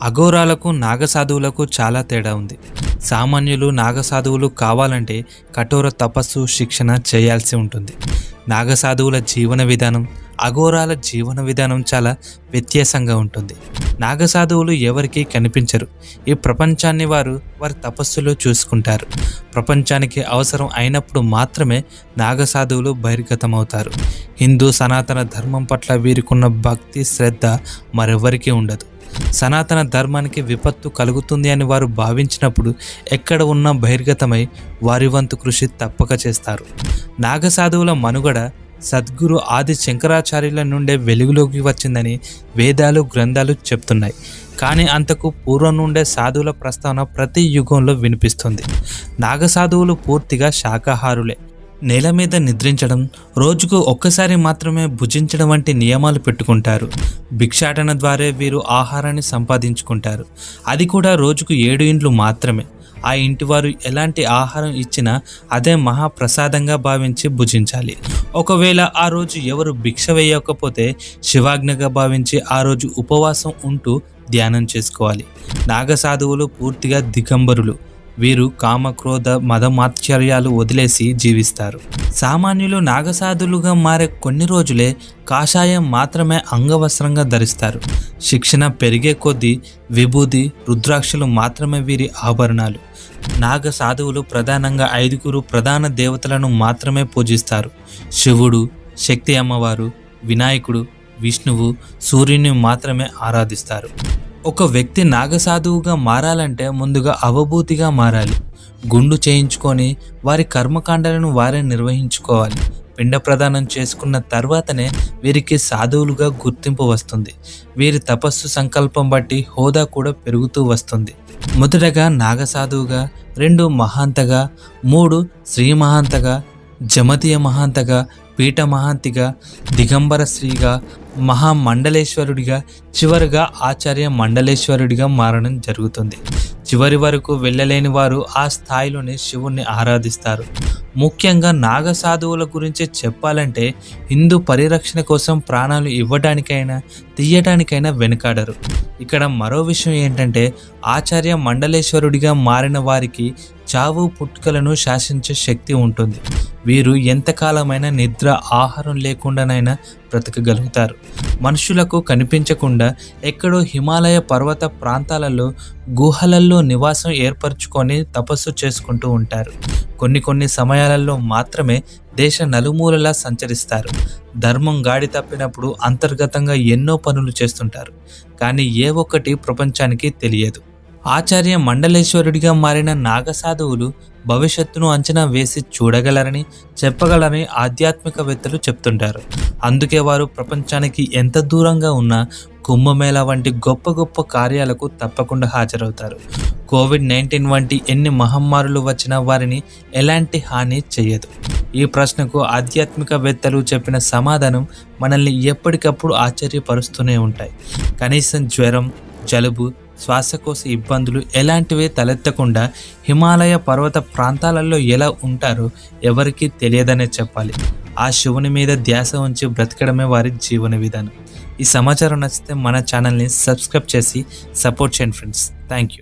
అఘోరాలకు నాగసాధువులకు చాలా తేడా ఉంది. సామాన్యులు నాగసాధువులు కావాలంటే కఠోర తపస్సు శిక్షణ చేయాల్సి ఉంటుంది. నాగసాధువుల జీవన విధానం అఘోరాల జీవన విధానం చాలా వ్యత్యాసంగా ఉంటుంది. నాగసాధువులు ఎవరికీ కనిపించరు. ఈ ప్రపంచాన్ని వారి తపస్సులో చూసుకుంటారు. ప్రపంచానికి అవసరం అయినప్పుడు మాత్రమే నాగసాధువులు బహిర్గతమవుతారు. హిందూ సనాతన ధర్మం పట్ల వీరికున్న భక్తి శ్రద్ధ మరెవరికీ ఉండదు. సనాతన ధర్మానికి విపత్తు కలుగుతుంది అని వారు భావించినప్పుడు ఎక్కడ ఉన్నా బహిర్గతమై వారి వంతు కృషి తప్పక చేస్తారు. నాగసాధువుల మనుగడ సద్గురు ఆది శంకరాచార్యుల నుండే వెలుగులోకి వచ్చిందని వేదాలు గ్రంథాలు చెప్తున్నాయి. కానీ అంతకు పూర్వం నుండే సాధువుల ప్రస్తావన ప్రతి యుగంలో వినిపిస్తుంది. నాగసాధువులు పూర్తిగా శాకాహారులే. నేల మీద నిద్రించడం, రోజుకు ఒక్కసారి మాత్రమే భుజించడం వంటి నియమాలు పెట్టుకుంటారు. భిక్షాటన ద్వారా వీరు ఆహారాన్ని సంపాదించుకుంటారు. అది కూడా రోజుకు 7 ఇండ్లు మాత్రమే. ఆ ఇంటి వారు ఎలాంటి ఆహారం ఇచ్చినా అదే మహాప్రసాదంగా భావించి భుజించాలి. ఒకవేళ ఆ రోజు ఎవరు భిక్ష వేయకపోతే శివాజ్ఞగా భావించి ఆ రోజు ఉపవాసం ఉంటూ ధ్యానం చేసుకోవాలి. నాగసాధువులు పూర్తిగా దిగంబరులు. వీరు కామక్రోధ మదమాత్సర్యాలు వదిలేసి జీవిస్తారు. సామాన్యులు నాగసాధులుగా మారే కొన్ని రోజులే కాషాయం మాత్రమే అంగవస్త్రంగా ధరిస్తారు. శిక్షణ పెరిగే కొద్దీ విభూది రుద్రాక్షలు మాత్రమే వీరి ఆభరణాలు. నాగ సాధువులు ప్రధానంగా 5 ప్రధాన దేవతలను మాత్రమే పూజిస్తారు. శివుడు, శక్తి అమ్మవారు, వినాయకుడు, విష్ణువు, సూర్యుని మాత్రమే ఆరాధిస్తారు. ఒక వ్యక్తి నాగసాధువుగా మారాలంటే ముందుగా అవభూతిగా మారాలి. గుండు చేయించుకొని వారి కర్మకాండాలను వారే నిర్వహించుకోవాలి. పిండ ప్రదానం చేసుకున్న తర్వాతనే వీరికి సాధువులుగా గుర్తింపు వస్తుంది. వీరి తపస్సు సంకల్పం బట్టి హోదా కూడా పెరుగుతూ వస్తుంది. మొదటగా నాగసాధువుగా, 2 మహాంతగా, 3 శ్రీ మహాంతగా, జమతీయ మహాంతగా, పీఠ మహాంతిగా, దిగంబర శ్రీగా, మహామండలేశ్వరుడిగా, చివరిగా ఆచార్య మండలేశ్వరుడిగా మారడం జరుగుతుంది. చివరి వరకు వెళ్ళలేని వారు ఆ స్థాయిలోనే శివుణ్ణి ఆరాధిస్తారు. ముఖ్యంగా నాగసాధువుల గురించి చెప్పాలంటే హిందూ పరిరక్షణ కోసం ప్రాణాలు ఇవ్వడానికైనా తీయటానికైనా వెనుకాడరు. ఇక్కడ మరో విషయం ఏంటంటే ఆచార్య మండలేశ్వరుడిగా మారిన వారికి చావు పుట్టుకలను శాసించే శక్తి ఉంటుంది. వీరు ఎంతకాలమైనా నిద్ర ఆహారం లేకుండానైనా బ్రతకగలుగుతారు. మనుషులకు కనిపించకుండా ఎక్కడో హిమాలయ పర్వత ప్రాంతాలలో గుహలల్లో నివాసం ఏర్పరచుకొని తపస్సు చేసుకుంటూ ఉంటారు. కొన్ని సమయాలలో మాత్రమే దేశ నలుమూలలా సంచరిస్తారు. ధర్మం గాడి తప్పినప్పుడు అంతర్గతంగా ఎన్నో పనులు చేస్తుంటారు. కానీ ఏ ఒక్కటి ప్రపంచానికి తెలియదు. ఆచార్య మండలేశ్వరుడిగా మారిన నాగసాధువులు భవిష్యత్తును అంచనా వేసి చూడగలరని చెప్పగలరని ఆధ్యాత్మికవేత్తలు చెప్తుంటారు. అందుకే వారు ప్రపంచానికి ఎంత దూరంగా ఉన్నా కుంభమేళా వంటి గొప్ప కార్యాలకు తప్పకుండా హాజరవుతారు. కోవిడ్-19 వంటి ఎన్ని మహమ్మారులు వచ్చినా వారిని ఎలాంటి హాని చేయదు. ఈ ప్రశ్నకు ఆధ్యాత్మికవేత్తలు చెప్పిన సమాధానం మనల్ని ఎప్పటికప్పుడు ఆశ్చర్యపరుస్తూనే ఉంటాయి. కనీసం జ్వరం, జలుబు, శ్వాసకోశ ఇబ్బందులు ఎలాంటివే తలెత్తకుండా హిమాలయ పర్వత ప్రాంతాలలో ఎలా ఉంటారో ఎవరికీ తెలియదనే చెప్పాలి. ఆ శివుని మీద ధ్యాస ఉంచి బ్రతకడమే వారి జీవన విధానం. ఈ సమాచారం నచ్చితే మన ఛానల్ని సబ్స్క్రైబ్ చేసి సపోర్ట్ చేయండి ఫ్రెండ్స్. Thank you.